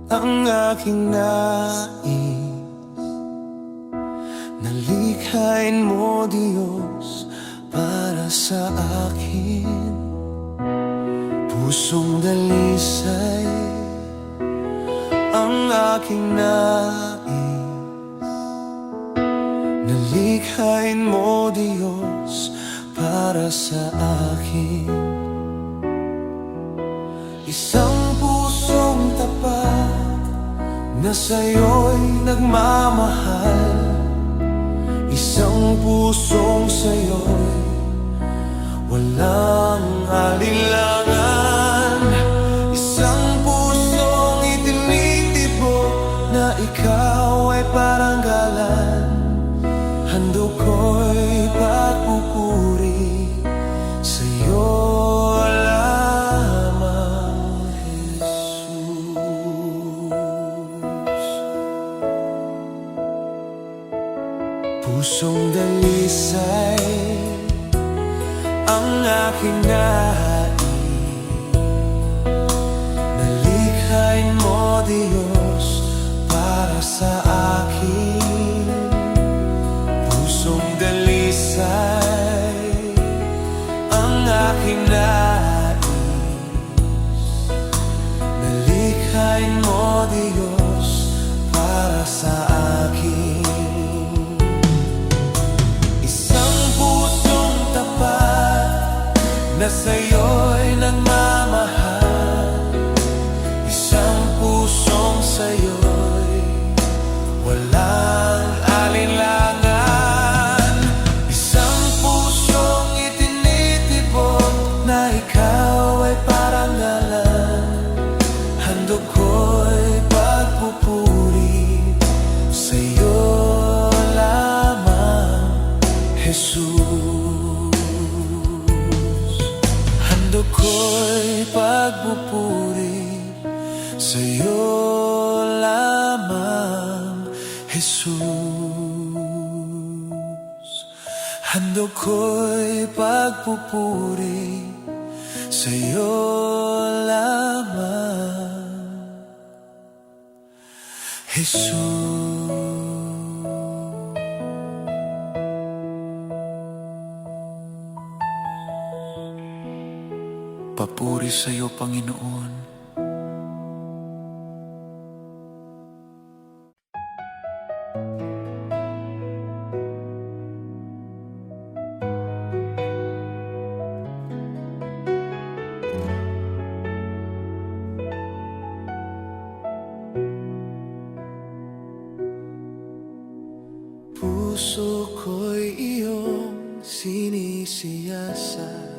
ang aking nais, nalikhain mo Diyos para sa akin. Pusong dalisay ang aking nais, nalikhain mo Diyos para sa akin. Isang pusong tapat na sa'yo'y nagmamahal, isang pusong sa'yo'y walang alinlangan, isang pusong itinitibok na ikaw ay paranggalan. Handog ko'y pagpupuri sa'yo lamang, Jesus. Pusong dalisay ang aking nais, nalikhain mo Diyos para sa akin. Pusong dalisay ang aking nais, nalikhain mo Diyos para sa akin. Isang pusong tapat na sa'yo'y nagmamahal, isang pusong sa'yo'y walang alinlangan, isang pusong itinitibok na ikaw ay paranggalan. Handog ko'y pagpupuri sa'yo lamang, Jesus. Handog ko'y pagpupuri sa'yo lamang, Jesus. Handog ko'y pagpupuri sa'yo lamang, Jesus. Papuri sa'yo, Panginoon. Puso ko'y iyong sinisiyasat,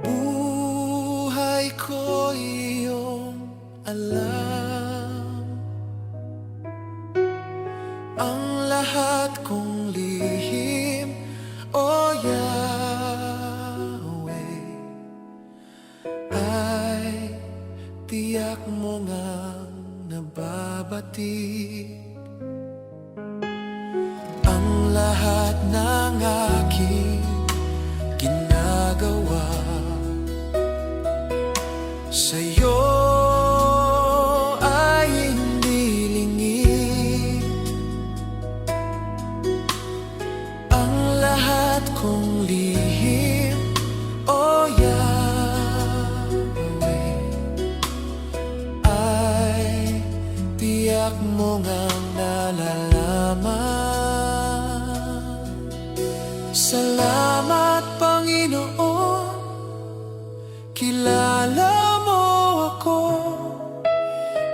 buhay ko iyong alam, ang lahat kong lihim, O Yahweh, ay tiyak mo ngang nababatid. Ang lahat ng aking ginagawa sa'yo ay hindi lingid. Ang lahat kong lihim, O Yahweh, ay tiyak mo ngang nalalaman. Salamat, Panginoon, kilala mo ako.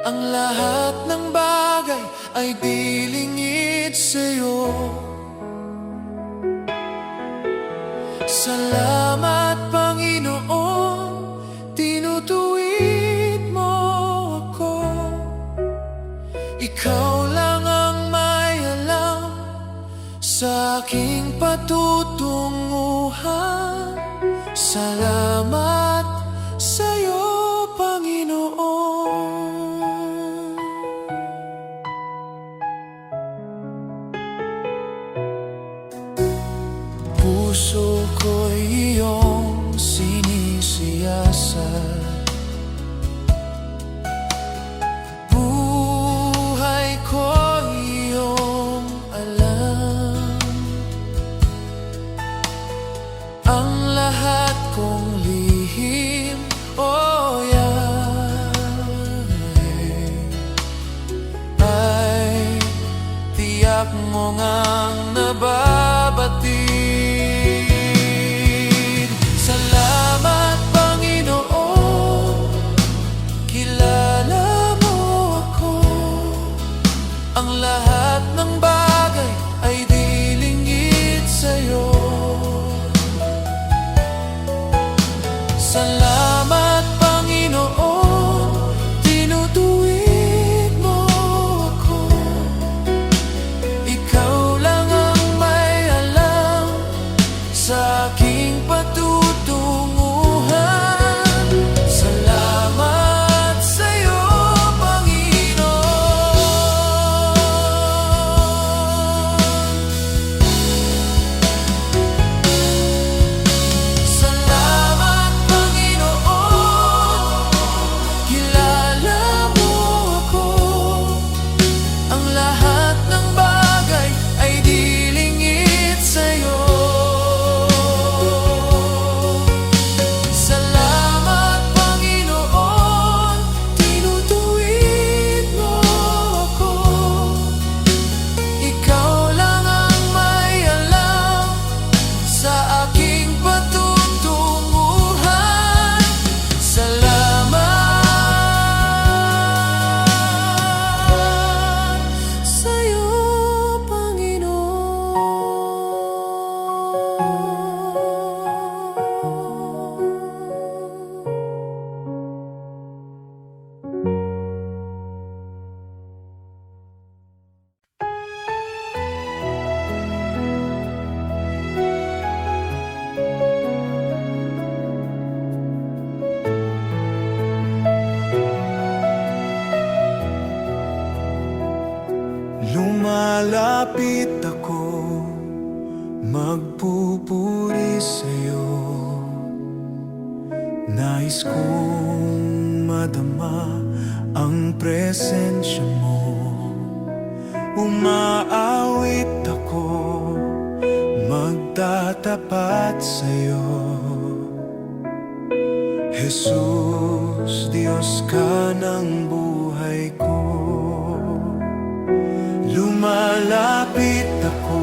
Ang lahat ng bagay ay di lingid sa'yo. Salamat, Panginoon, tinutuwid mo ako. Ikaw lang ang may alam sa aking patutunguhan. Salamat sa'yo, Panginoon. Puso ko'y iyong tiyak mo ngang nababatid. Salamat Panginoon, kilala mo ako. Ang lahat ng bagay ay di lingid sa'yo. Salamat Panginoon, tinutuwid mo ako. Ikaw lang ang may alam sa aking patutunguhan. Salamat sa'yo, Panginoon. Salamat Panginoon, kilala mo ako. Ang lahat ng bagay ay di lingid sa'yo. Salamat Panginoon, tinutuwid mo ako. Ikaw lang ang may alam sa aking patutunguhan. Salamat sa'yo, Panginoon. Lumalapit ako, magpupuri sa'yo. Nais kong madama ang presensya mo. Umaawit ako, magtatapat sa'yo. Jesus, Diyos ka ng buhay ko. Lumalapit ako,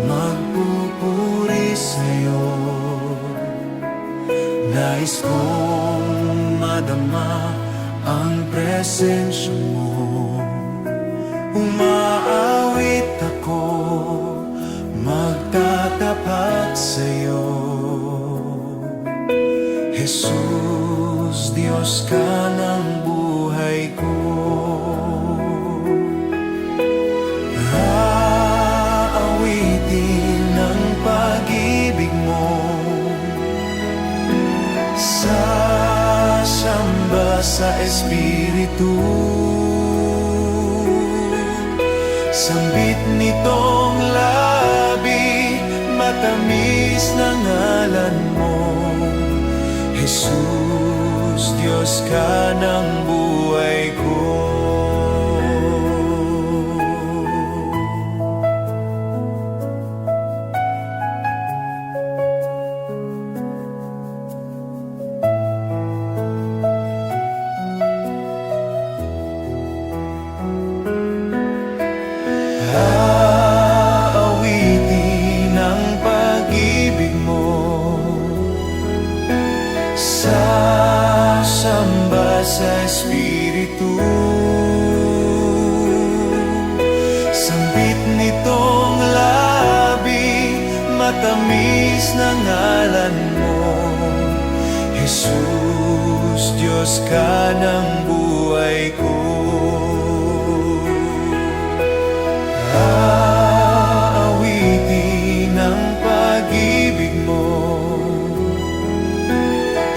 magpupuri sa'yo. Nais kong madama ang presensya mo. Umaawit ako, magtatapat sa'yo. Jesus, Diyos ka ng buhay ko. Aawitin ang pag-ibig mo, sasamba sa Espiritu. Sambit nitong labi, matamis na ngalan mo. Jesus, Diyos ka ng buhay ko. Aawitin ang pag-ibig mo, sasamba sa Espiritu. Sambit nitong labi, matamis na ngalan mo. Jesus, Diyos ka ng buhay ko. Aawitin ang pag-ibig mo,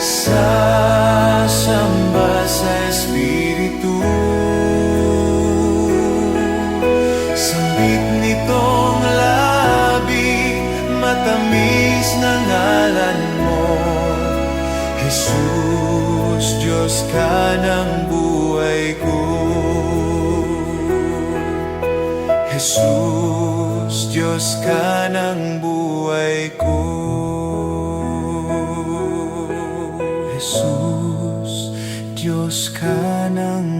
sasamba sa Espiritu. Sambit nitong labi, matamis na ngalan mo. Jesus, Diyos ka ng buhay ko. Jesus, Diyos ka ng buhay ko. Jesus, Diyos ka ng